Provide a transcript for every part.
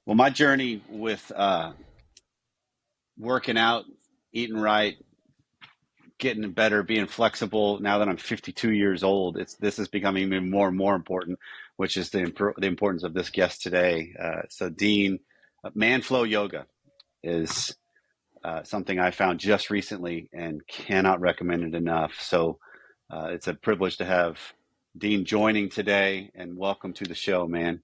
Well, my journey with working out, eating right, getting better, being flexible. Now that I'm 52 years old, this is becoming even more and more important, which is the importance of this guest today. So, Dean, Manflow Yoga is something I found just recently and cannot recommend it enough. So, it's a privilege to have Dean joining today, and welcome to the show, man.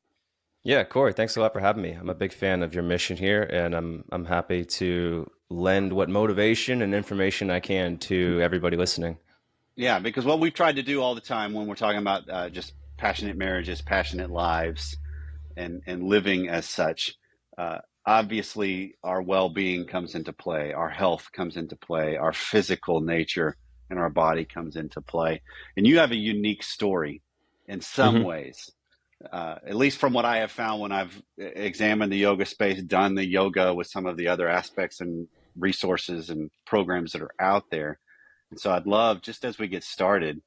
Yeah, Corey, thanks a lot for having me. I'm a big fan of your mission here, and I'm happy to lend what motivation and information I can to everybody listening. Yeah, because what we've tried to do all the time when we're talking about just passionate marriages, passionate lives, and living as such, obviously our well-being comes into play, our health comes into play, our physical nature and our body comes into play. And you have a unique story in some Hmm. ways, at least from what I have found when I've examined the yoga space, done the yoga with some of the other aspects and resources and programs that are out there. And so I'd love, just as we get started,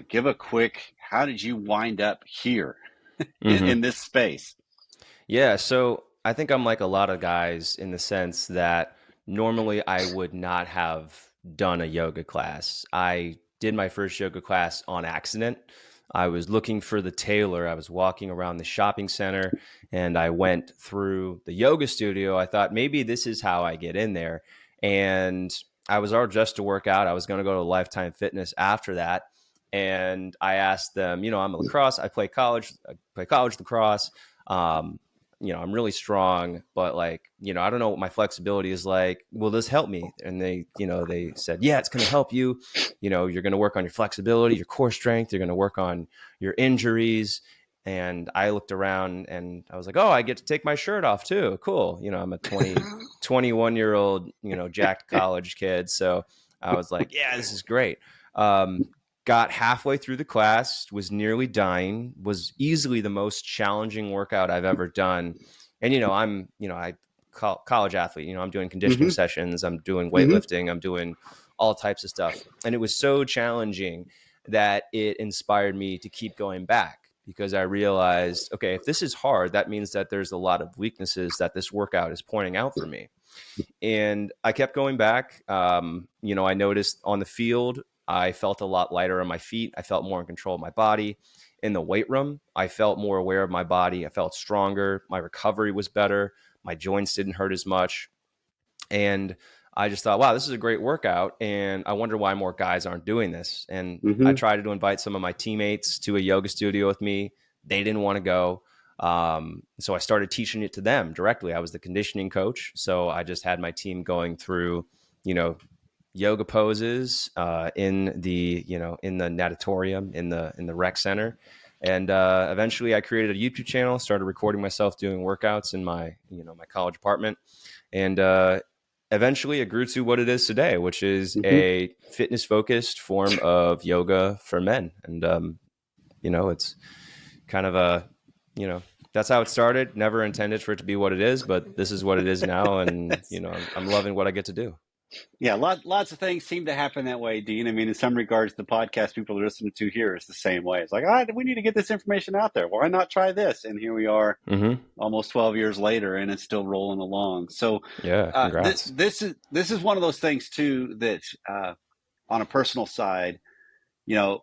give a quick, how did you wind up here Hmm. in this space? Yeah, so I think I'm like a lot of guys in the sense that normally I would not have done a yoga class. I did my first yoga class on accident. I was looking for the tailor. I was walking around the shopping center and I went through the yoga studio. I thought maybe this is how I get in there. And I was all dressed to work out. I was going to go to Lifetime Fitness after that. And I asked them, I'm a lacrosse. I play college lacrosse. Um, I'm really strong, but like, I don't know what my flexibility is like. Will this help me? And they said, yeah, it's going to help you. You're going to work on your flexibility, your core strength. You're going to work on your injuries. And I looked around and I was like, oh, I get to take my shirt off too. Cool. I'm a 21 year old, jacked college kid. So I was like, yeah, this is great. Um, got halfway through the class, was nearly dying, was easily the most challenging workout I've ever done. And, college athlete, I'm doing conditioning Hmm. sessions, I'm doing Hmm. weightlifting, I'm doing all types of stuff. And it was so challenging that it inspired me to keep going back because I realized, okay, if this is hard, that means that there's a lot of weaknesses that this workout is pointing out for me. And I kept going back. I noticed on the field, I felt a lot lighter on my feet. I felt more in control of my body. In the weight room, I felt more aware of my body. I felt stronger. My recovery was better. My joints didn't hurt as much. And I just thought, wow, this is a great workout. And I wonder why more guys aren't doing this. And I Hmm. tried to invite some of my teammates to a yoga studio with me. They didn't want to go. So I started teaching it to them directly. I was the conditioning coach. So I just had my team going through, you know, yoga poses in the natatorium in the rec center. And eventually I created a YouTube channel, started recording myself doing workouts in my college apartment. And eventually it grew to what it is today, which is Hmm. a fitness focused form of yoga for men. And, it's kind of you know, that's how it started. Never intended for it to be what it is, but this is what it is now. And, I'm loving what I get to do. Yeah, lots of things seem to happen that way, Dean. I mean, in some regards, the podcast people are listening to here is the same way. It's like, we need to get this information out there. Why not try this? And here we are, Hmm. almost 12 years later, and it's still rolling along. So, Yeah. Congrats. this is one of those things too that, on a personal side, you know,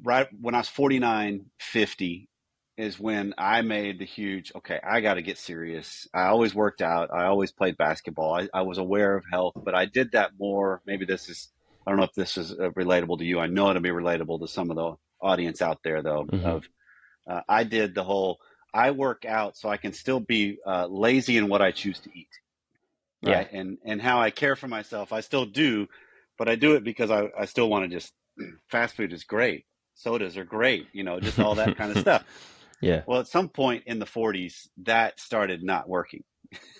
right when I was 49, 50 is when I made the huge, okay, I got to get serious. I always worked out. I always played basketball. I was aware of health, but I did that more. Maybe this is, I don't know if this is relatable to you. I know it'll be relatable to some of the audience out there, though, Hmm. of I did the whole, I work out so I can still be lazy in what I choose to eat, Yeah. right? And how I care for myself, I still do, but I do it because I still want to just, fast food is great. Sodas are great, just all that kind of stuff. Yeah. Well, at some point in the 40s, that started not working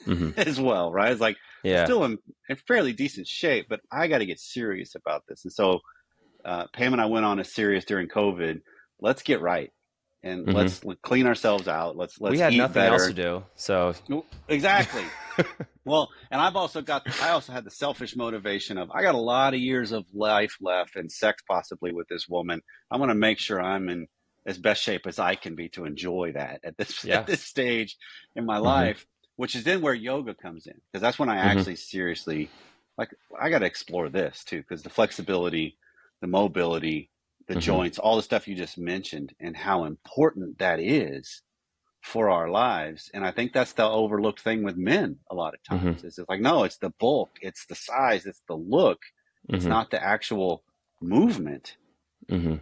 Hmm. as well, right? It's like I Yeah. still am in fairly decent shape, but I got to get serious about this. And so Pam and I went on a serious during COVID. Let's get right and Hmm. let's clean ourselves out. Let's We let's had eat nothing else to better. do. So, Exactly. Well, and I also had the selfish motivation of I got a lot of years of life left and sex possibly with this woman. I want to make sure I'm in as best shape as I can be to enjoy that at this at Yeah. this stage in my Mm-hmm. life, which is then where yoga comes in, because that's when I Mm-hmm. actually seriously like I got to explore this too, because the flexibility, the mobility, the Mm-hmm. joints, all the stuff you just mentioned, and how important that is for our lives. And I think that's the overlooked thing with men a lot of Mm-hmm. times. Is it's like, no, it's the bulk, it's the size, it's the look, it's Mm-hmm. not the actual movement. Mm-hmm.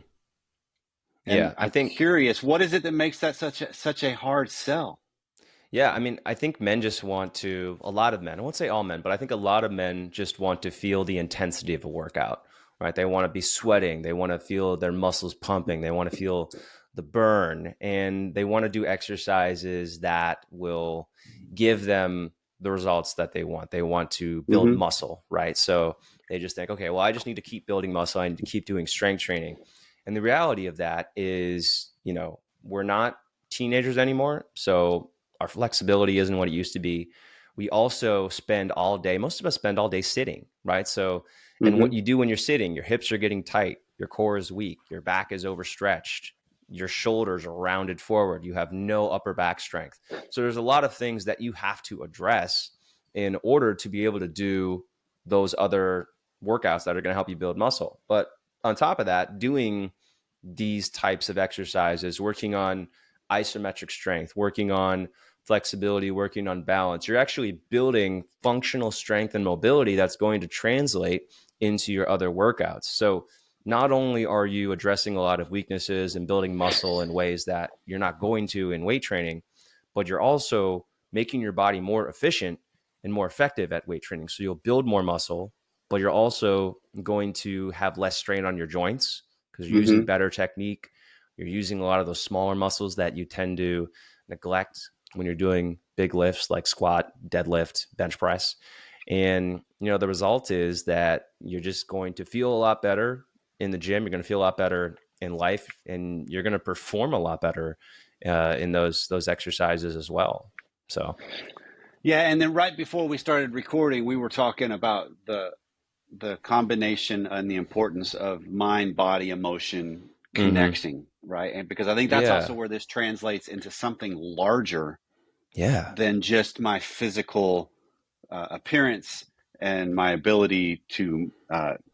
And Yeah, I I'm think. curious, what is it that makes that such a hard sell? Yeah, I mean, I think men just want to, a lot of men, I won't say all men, but I think a lot of men just want to feel the intensity of a workout, right? They want to be sweating. They want to feel their muscles pumping. They want to feel the burn. And they want to do exercises that will give them the results that they want. They want to build Mm-hmm. muscle, right? So they just think, okay, well, I just need to keep building muscle. I need to keep doing strength training. And the reality of that is, we're not teenagers anymore. So our flexibility isn't what it used to be. We also spend all day, most of us spend all day sitting, right? So, and what Mm-hmm. you do when you're sitting, your hips are getting tight, your core is weak, your back is overstretched, your shoulders are rounded forward, you have no upper back strength. So, there's a lot of things that you have to address in order to be able to do those other workouts that are going to help you build muscle. But on top of that, doing these types of exercises, working on isometric strength, working on flexibility, working on balance, you're actually building functional strength and mobility that's going to translate into your other workouts. So not only are you addressing a lot of weaknesses and building muscle in ways that you're not going to in weight training, but you're also making your body more efficient and more effective at weight training. So you'll build more muscle, but you're also going to have less strain on your joints because you're using Mm-hmm. better technique. You're using a lot of those smaller muscles that you tend to neglect when you're doing big lifts like squat, deadlift, bench press. And, the result is that you're just going to feel a lot better in the gym. You're going to feel a lot better in life, and you're going to perform a lot better in those exercises as well. So, Yeah, and then right before we started recording, we were talking about the combination and the importance of mind, body, emotion mm-hmm. connecting, right? And because I think that's also Yeah, where this translates into something larger yeah, than just my physical appearance and my ability to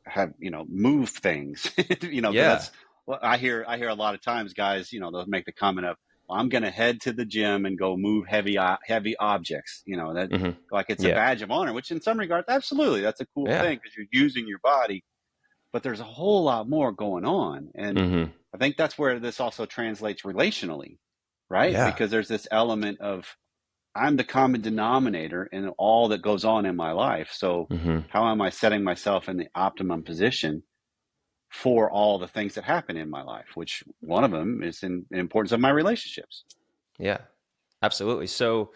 have move things. Because yeah, that's what I hear a lot of times. Guys, they'll make the comment of, well, I'm going to head to the gym and go move heavy objects. That mm-hmm. like it's a Yeah, badge of honor, which in some regards, absolutely, that's a cool yeah, thing because you're using your body. But there's a whole lot more going on, and mm-hmm. I think that's where this also translates relationally, right? Yeah, Because there's this element of I'm the common denominator in all that goes on in my life. So mm-hmm. how am I setting myself in the optimum position for all the things that happen in my life, which one of them is in the importance of my relationships. Yeah, absolutely. So,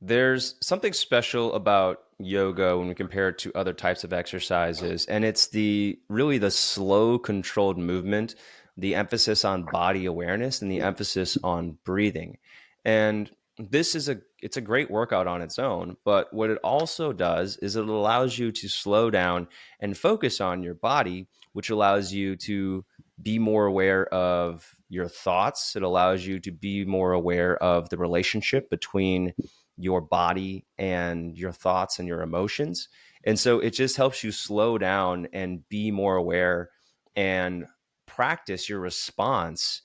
there's something special about yoga when we compare it to other types of exercises, and it's the slow, controlled movement, the emphasis on body awareness, and the emphasis on breathing. And it's a great workout on its own, but what it also does is it allows you to slow down and focus on your body, which allows you to be more aware of your thoughts. It allows you to be more aware of the relationship between your body and your thoughts and your emotions. And so it just helps you slow down and be more aware and practice your response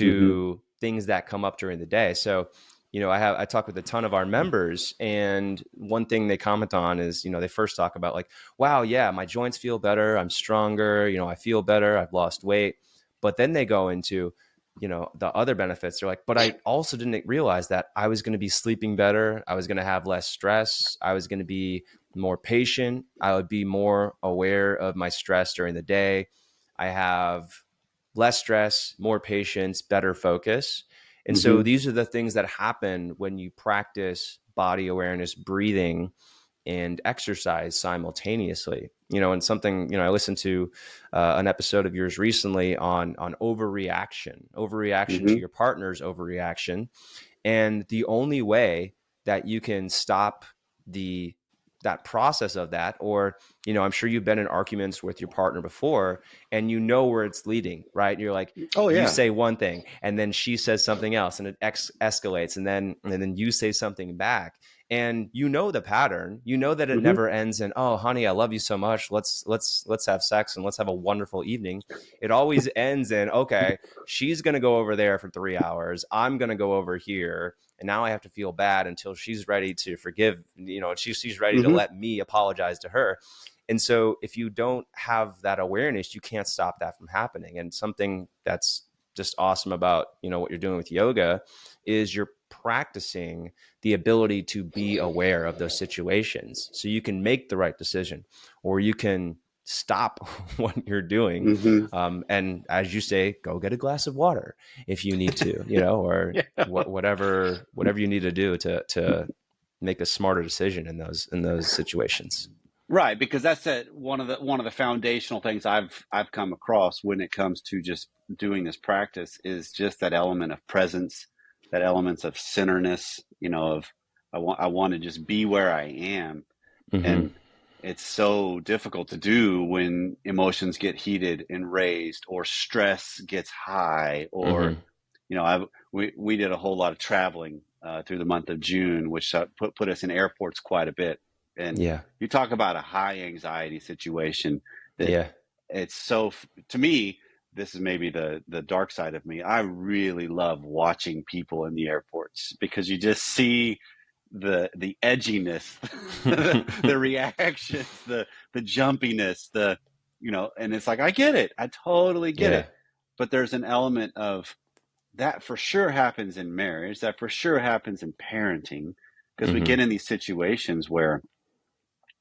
Mm-hmm. to things that come up during the day. So, I talk with a ton of our members, and one thing they comment on is, they first talk about like, wow, yeah, my joints feel better, I'm stronger, I feel better, I've lost weight. But then they go into, the other benefits. They're like, but I also didn't realize that I was going to be sleeping better, I was going to have less stress, I was going to be more patient, I would be more aware of my stress during the day, I have less stress, more patience, better focus. And so Mm-hmm. these are the things that happen when you practice body awareness, breathing, and exercise simultaneously. And something, I listened to an episode of yours recently on overreaction to Mm-hmm. your partner's overreaction. And the only way that you can stop the that process of that. Or, I'm sure you've been in arguments with your partner before, and you know where it's leading, right? And you're like, Oh you yeah. say one thing and then she says something else, and it escalates, and then you say something back, and you know the pattern. You know that it Hmm. never ends in, "Oh honey, I love you so much, let's have sex and let's have a wonderful evening." It always ends in, "Okay, she's going to go over there for 3 hours, I'm going to go over here, and now I have to feel bad until she's ready to forgive, she's ready to Hmm. let me apologize to her." And so if you don't have that awareness, you can't stop that from happening. And something that's just awesome about, what you're doing with yoga is you're practicing the ability to be aware of those situations so you can make the right decision, or you can stop what you're doing. Hmm. And as you say, go get a glass of water if you need to, or Yeah. whatever you need to do to make a smarter decision in those situations. Right, because that's one of the foundational things I've come across when it comes to just doing this practice is just that element of presence, that element of centerness, of I want to just be where I am. Hmm. And it's so difficult to do when emotions get heated and raised, or stress gets high, or Hmm. we did a whole lot of traveling through the month of June, which put us in airports quite a bit. And Yeah. you talk about a high anxiety situation that Yeah. it's so to me. This is maybe the dark side of me. I really love watching people in the airports because you just see the edginess, the reactions, the jumpiness, and it's like I get it, I totally get Yeah. it, but there's an element of that for sure happens in marriage, that for sure happens in parenting, because we Hmm. get in these situations where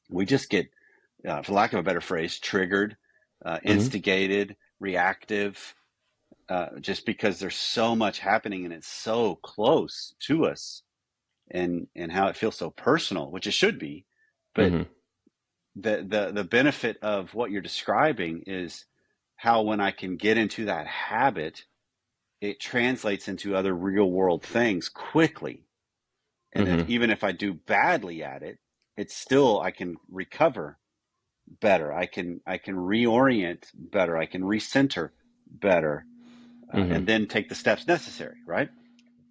we just get, for lack of a better phrase, triggered, Hmm. instigated, reactive, just because there's so much happening and it's so close to us, and how it feels so personal, which it should be. But Hmm. the benefit of what you're describing is how when I can get into that habit, it translates into other real world things quickly. And if Hmm. even if I do badly at it, it's still I can recover better. I can reorient better. I can recenter better, Hmm. and then take the steps necessary. Right.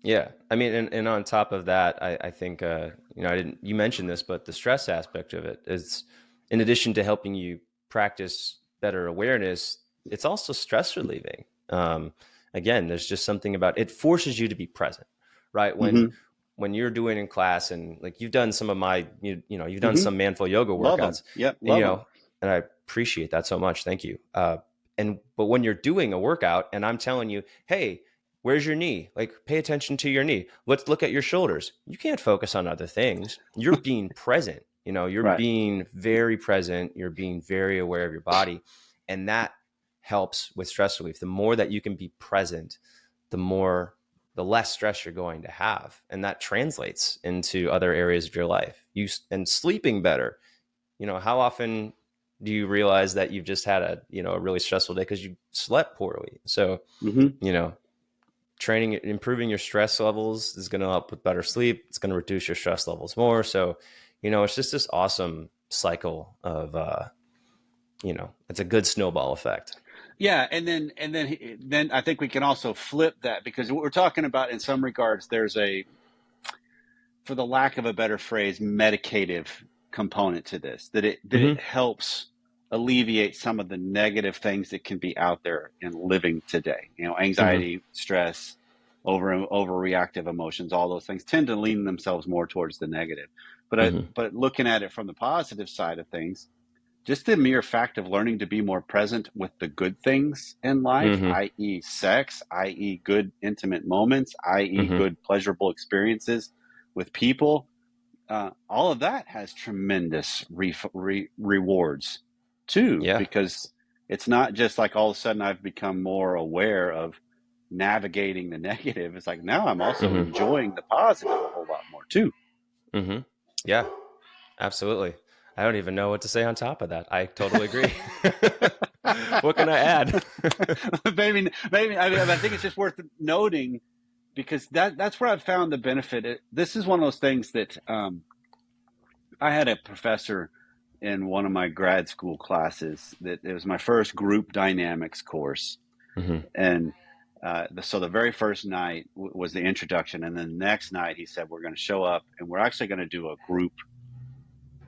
Yeah. I mean, and on top of that, I think, you mentioned this, but the stress aspect of it is, in addition to helping you practice better awareness, it's also stress relieving. Again, there's just something about it forces you to be present, right? When, Mm-hmm. when you're doing in class, and like you've done some of my, you've done Mm-hmm. some manful yoga Love them. workouts, Yep. and, Love them. and I appreciate that so much. Thank you. But when you're doing a workout and I'm telling you, hey, where's your knee? Like, pay attention to your knee. Let's look at your shoulders. You can't focus on other things. You're being present. You're Right. being very present. You're being very aware of your body. And that helps with stress relief. The more that you can be present, the less stress you're going to have. And that translates into other areas of your life. And sleeping better. How often do you realize that you've just had a really stressful day because you slept poorly? So, Mm-hmm. you know, improving your stress levels is going to help with better sleep. It's going to reduce your stress levels more. So, it's just this awesome cycle of, it's a good snowball effect. Yeah, and then I think we can also flip that, because what we're talking about in some regards, there's a, for the lack of a better phrase, medicative component to this, that it Hmm. helps alleviate some of the negative things that can be out there in living today. Hmm. Anxiety, stress, overreactive emotions, all those things tend to lean themselves more towards the negative. Hmm. But looking at it from the positive side of things, just the mere fact of learning to be more present with the good things in life, Hmm. i.e., sex, i.e., good intimate moments, i.e., Hmm. good pleasurable experiences with people, all of that has tremendous rewards too, Yeah. because it's not just like all of a sudden I've become more aware of navigating the negative. It's like now I'm also Hmm. enjoying the positive a whole lot more too. Hmm. Yeah, absolutely. I don't even know what to say on top of that. I totally agree. What can I add? maybe I think it's just worth noting, because that's where I've found the benefit. This is one of those things that I had a professor in one of my grad school classes that it was my first group dynamics course. Hmm. And so the very first night was the introduction. And then the next night he said, we're going to show up and we're actually going to do a group.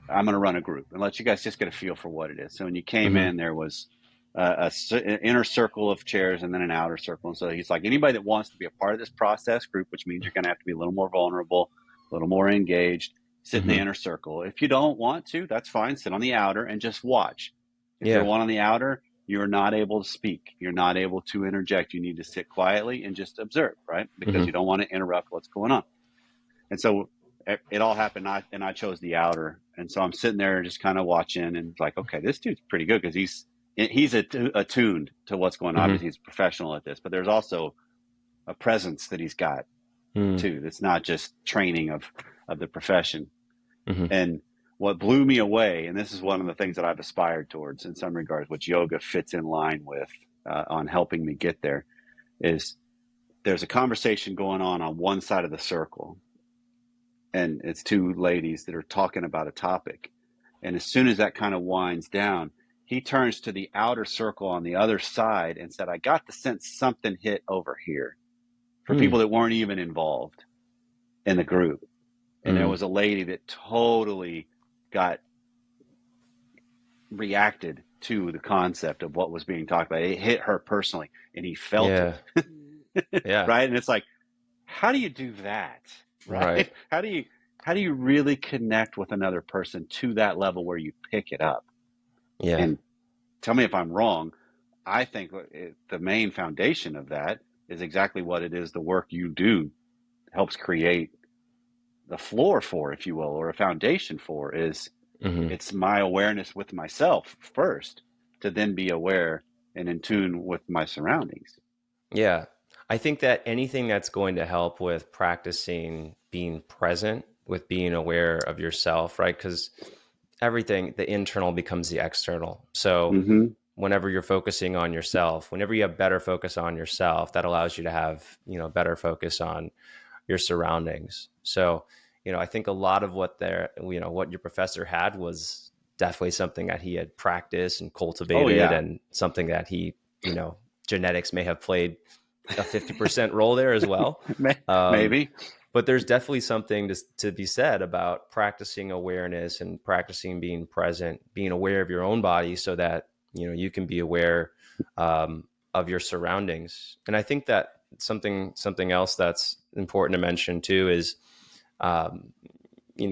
I'm going to run a group and let you guys just get a feel for what it is. So when you came Hmm. in, there was an inner circle of chairs and then an outer circle. And so he's like, anybody that wants to be a part of this process group, which means you're going to have to be a little more vulnerable, a little more engaged, sit in the Hmm. inner circle. If you don't want to, that's fine. Sit on the outer and just watch. If you're Yeah. one on the outer, you're not able to speak. You're not able to interject. You need to sit quietly and just observe, right? Because Hmm. you don't want to interrupt what's going on. And so it all happened. And I chose the outer. And so I'm sitting there just kind of watching and like, okay, this dude's pretty good because he's attuned to what's going on. Hmm. Obviously, he's a professional at this, but there's also a presence that he's got Hmm. too. That's not just training of the profession. Hmm. And what blew me away, and this is one of the things that I've aspired towards in some regards, which yoga fits in line with on helping me get there, is there's a conversation going on one side of the circle, and it's two ladies that are talking about a topic. And as soon as that kind of winds down, he turns to the outer circle on the other side and said, I got the sense something hit over here for Hmm. people that weren't even involved in the group. And there Hmm. was a lady that totally got reacted to the concept of what was being talked about. It hit her personally, and he felt Yeah. it, Yeah. right? And it's like, how do you do that, Right. right? How do you really connect with another person to that level where you pick it up? Yeah. And tell me if I'm wrong. I think the main foundation of that is exactly what it is. The work you do helps create the floor for, if you will, or a foundation for is Hmm. it's my awareness with myself first to then be aware and in tune with my surroundings. Yeah. I think that anything that's going to help with practicing being present, with being aware of yourself, right? Because everything, the internal becomes the external. So Mm-hmm. whenever you're focusing on yourself, whenever you have better focus on yourself, that allows you to have, better focus on your surroundings. So, I think a lot of what your professor had was definitely something that he had practiced and Oh cultivated, yeah, and something that you know, genetics may have played a 50% role there as well. Um, maybe. but there's definitely something to be said about practicing awareness and practicing being present, being aware of your own body so that, you can be aware of your surroundings. And I think that something else that's important to mention too is, um,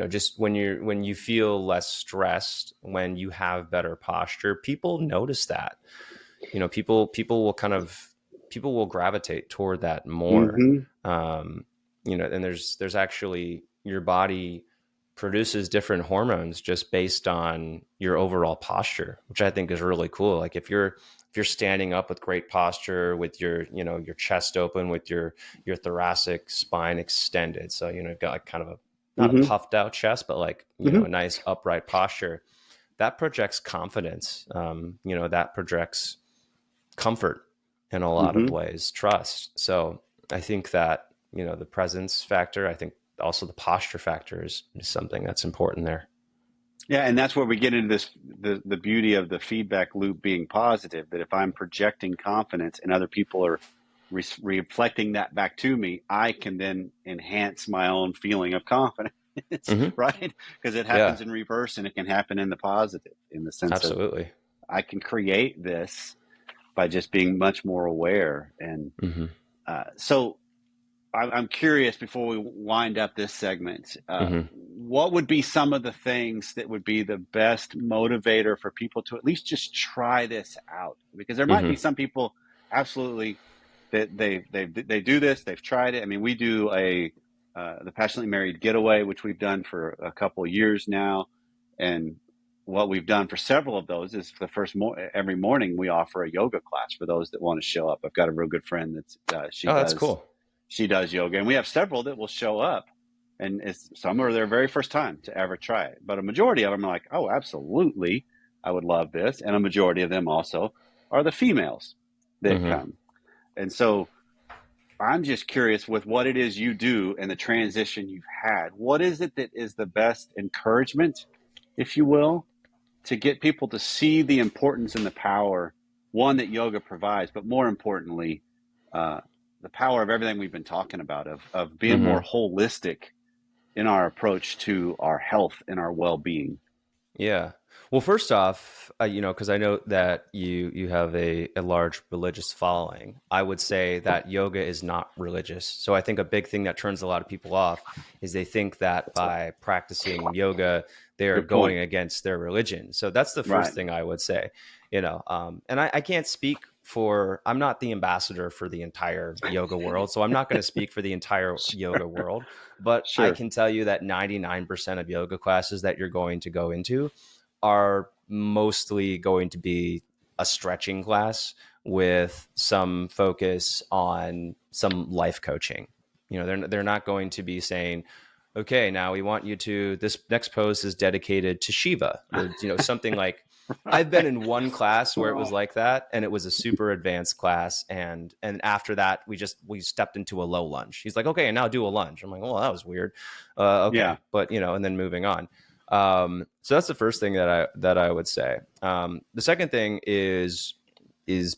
just when you feel less stressed, when you have better posture, people notice that. People will people will gravitate toward that more. Mm-hmm. um and there's actually, your body produces different hormones just based on your overall posture, which I think is really cool. Like if you're standing up with great posture, with your chest open, with your thoracic spine extended, so you've got like kind of a, not a Mm-hmm. puffed out chest, but like Mm-hmm. a nice upright posture, that projects confidence. That projects comfort in a lot of Mm-hmm. ways, trust. So I think that, the presence factor, I think also the posture factor is something that's important there. Yeah, and that's where we get into this the beauty of the feedback loop being positive. That if I'm projecting confidence and other people are reflecting that back to me, I can then enhance my own feeling of confidence, Hmm. right? Because it Yeah, happens in reverse and it can happen in the positive in the sense of absolutely. I can create this by just being much more aware. And Hmm. so I'm curious before we wind up this segment, Hmm. what would be some of the things that would be the best motivator for people to at least just try this out? Because there might be Hmm. some people absolutely that they do this, they've tried it. I mean, we do the Passionately Married Getaway, which we've done for a couple of years now, and what we've done for several of those is the every morning we offer a yoga class for those that want to show up. I've got a real good friend that's Oh, that's cool. she does yoga, and we have several that will show up, and some are their very first time to ever try it, but a majority of them are like, oh, absolutely, I would love this. And a majority of them also are the females that Hmm. come. And so I'm just curious with what it is you do and the transition you've had. What is it that is the best encouragement, if you will, to get people to see the importance and the power, one, that yoga provides, but more importantly, uh, the power of everything we've been talking about, of being more Hmm. holistic in our approach to our health and our well-being. Yeah. Well, first off, because I know that you have a large religious following, I would say that yoga is not religious. So I think a big thing that turns a lot of people off is they think that by practicing yoga, they're Good point. going against their religion. So that's the Right. first thing I would say. And I can't speak for, I'm not the ambassador for the entire yoga world, so I'm not going to speak for the entire yoga world. But I Sure. can tell you that 99% of yoga classes that you're going to go into are mostly going to be a stretching class with some focus on some life coaching. They're not going to be saying, okay, now we want you to, this next pose is dedicated to Shiva, or something like. I've been Right. in one class where it was Oh, like that, and it was a super advanced class, and after that we stepped into a low lunge. He's like, okay, and now do a lunge. I'm like, well, that was weird. yeah. Okay, but and then moving on. So that's the first thing that I would say. The second thing is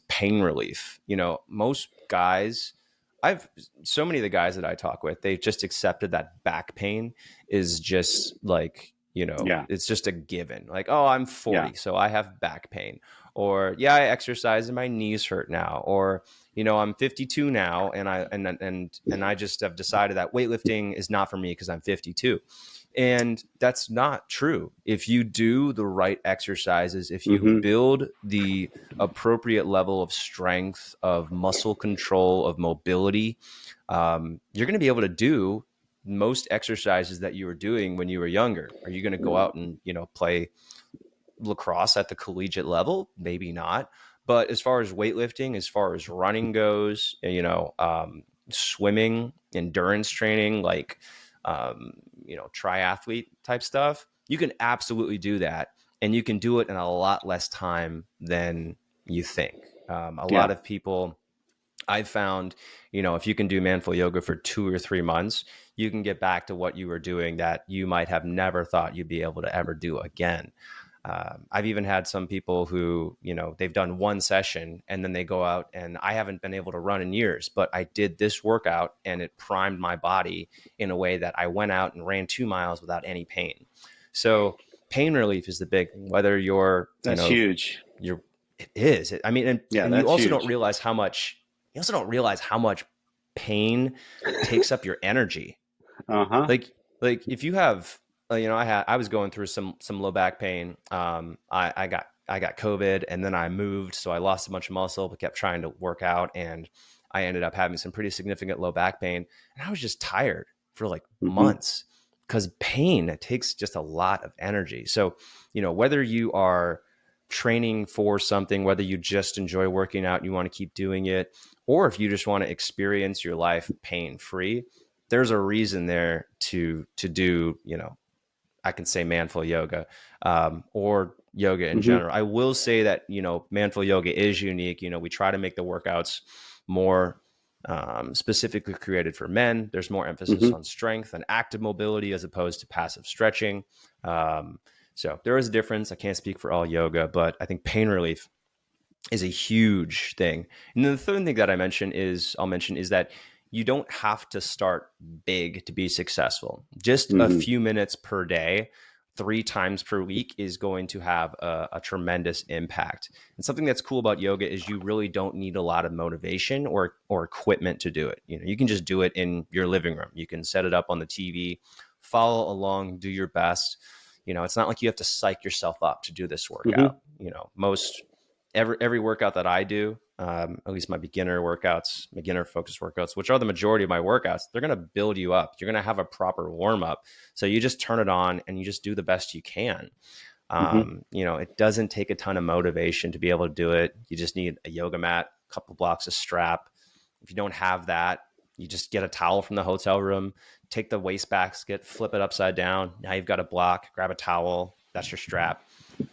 pain relief. Most guys, I've so many of the guys that I talk with, they've just accepted that back pain is just like, Yeah. it's just a given. Like, oh, I'm Yeah. 40, so I have back pain. Or yeah, I exercise and my knees hurt now. Or I'm 52 now, and I just have decided that weightlifting is not for me because I'm 52. And that's not true. If you do the right exercises, if you Mm-hmm. build the appropriate level of strength, of muscle control, of mobility, you're going to be able to do most exercises that you were doing when you were younger. Are you going to go out and play lacrosse at the collegiate level? Maybe not. But as far as weightlifting, as far as running goes, swimming, endurance training, like um, triathlete type stuff, you can absolutely do that, and you can do it in a lot less time than you think. A lot Yeah. of people I've found, if you can do manful yoga for 2 or 3 months, you can get back to what you were doing that you might have never thought you'd be able to ever do again. I've even had some people who, they've done one session and then they go out, and I haven't been able to run in years, but I did this workout and it primed my body in a way that I went out and ran 2 miles without any pain. So pain relief is the big thing, whether That's huge. you're, it is. I mean, and, Yeah, and you that's also don't huge. realize how much, pain takes up your energy. Uh-huh. Like if you have I was going through some low back pain. I got COVID, and then I moved, so I lost a bunch of muscle but kept trying to work out, and I ended up having some pretty significant low back pain, and I was just tired for like Mm-hmm. months because pain, it takes just a lot of energy. So whether you are training for something, whether you just enjoy working out and you want to keep doing it, or if you just want to experience your life pain free, there's a reason there to do, I can say manful yoga, or yoga in Mm-hmm. general. I will say that manful yoga is unique. We try to make the workouts more specifically created for men. There's more emphasis Mm-hmm. on strength and active mobility as opposed to passive stretching. Um, so there is a difference. I can't speak for all yoga, but I think pain relief is a huge thing. And then the third thing that I'll mention is that you don't have to start big to be successful. Just a Mm-hmm. few minutes per day, 3 times per week, is going to have a tremendous impact. And something that's cool about yoga is you really don't need a lot of motivation or equipment to do it. You can just do it in your living room. You can set it up on the TV, follow along, do your best. It's not like you have to psych yourself up to do this Mm-hmm. workout. Most every workout that I do, at least my beginner focused workouts, which are the majority of my workouts, they're going to build you up. You're going to have a proper warm up. So you just turn it on and you just do the best you can. Mm-hmm. It doesn't take a ton of motivation to be able to do it. You just need a yoga mat, a couple blocks of strap. If you don't have that, you just get a towel from the hotel room, take the waste basket, flip it upside down. Now you've got a block, grab a towel. That's your strap.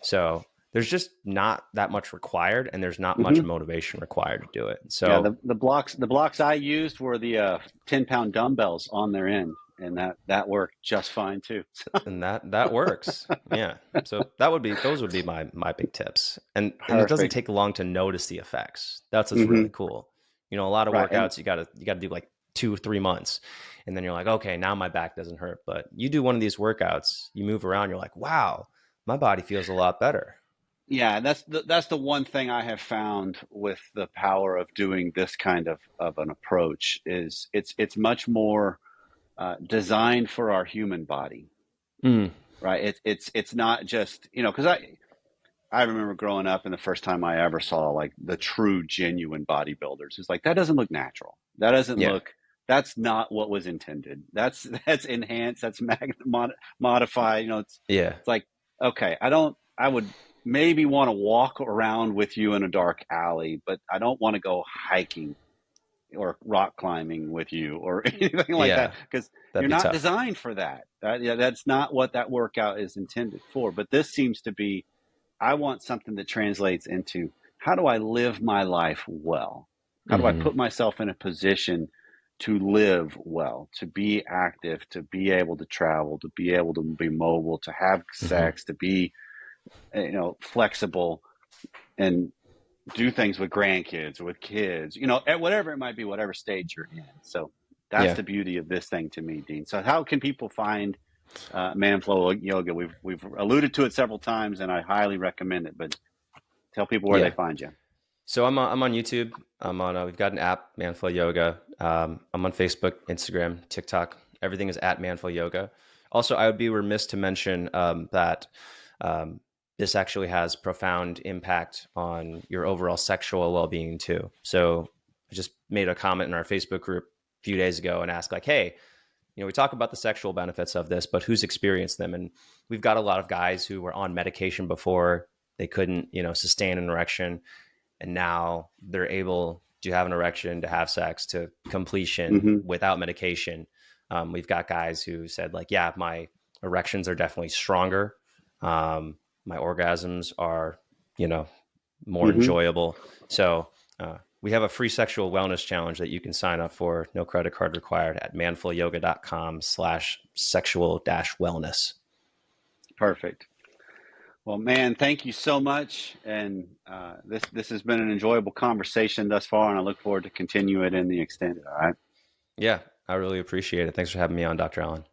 So there's just not that much required, and there's not much Hmm. motivation required to do it. Yeah, So, the blocks I used were the 10-pound dumbbells on their end, and that worked just fine too. and that works. Yeah. So those would be my big tips. And it doesn't Perfect. take long to notice the effects. That's what's really Hmm. cool. You know, a lot of Right, and workouts you gotta do like 2 or 3 months, and then you're like, okay, now my back doesn't hurt. But you do one of these workouts, you move around, you're like, wow, my body feels a lot better. yeah, that's the one thing I have found with the power of doing this kind of an approach is it's much more designed for our human body, Mm, right? It's not just because I remember growing up and the first time I ever saw like the true genuine bodybuilders. It's like that doesn't look natural. That doesn't yeah. look. That's not what was intended. That's enhanced. That's modified. Yeah. It's like okay. I don't. I would maybe want to walk around with you in a dark alley, but I don't want to go hiking or rock climbing with you or anything like that Yeah. because That'd you're be not tough. designed for that. Yeah, that's not what that workout is intended for. But this seems to be I want something that translates into how do I live my life well? How do I Hmm. put myself in a position to live well, to be active, to be able to travel, to be able to be mobile, to have Hmm. sex, to be flexible and do things with grandkids or with kids, at whatever it might be, whatever stage you're in. So that's Yeah. the beauty of this thing to me, Dean. So how can people find Manflow Yoga? We've alluded to it several times, and I highly recommend it. But tell people where they Yeah. find you. So I'm on YouTube. We've got an app, Manflow Yoga. I'm on Facebook, Instagram, TikTok. Everything is at Manflow Yoga. Also, I would be remiss to mention that um, this actually has profound impact on your overall sexual well-being too. So I just made a comment in our Facebook group a few days ago and asked like, hey, we talk about the sexual benefits of this, but who's experienced them? And we've got a lot of guys who were on medication before they couldn't, sustain an erection, and now they're able to have an erection, to have sex, to completion Hmm. without medication. We've got guys who said like, yeah, my erections are definitely stronger. My orgasms are, you know, more Hmm. enjoyable. So we have a free sexual wellness challenge that you can sign up for. No credit card required at manfulyoga.com/sexual wellness. Perfect. Well, man, thank you so much. And this has been an enjoyable conversation thus far, and I look forward to continue it in the extended. All right. Yeah, I really appreciate it. Thanks for having me on, Dr. Allen.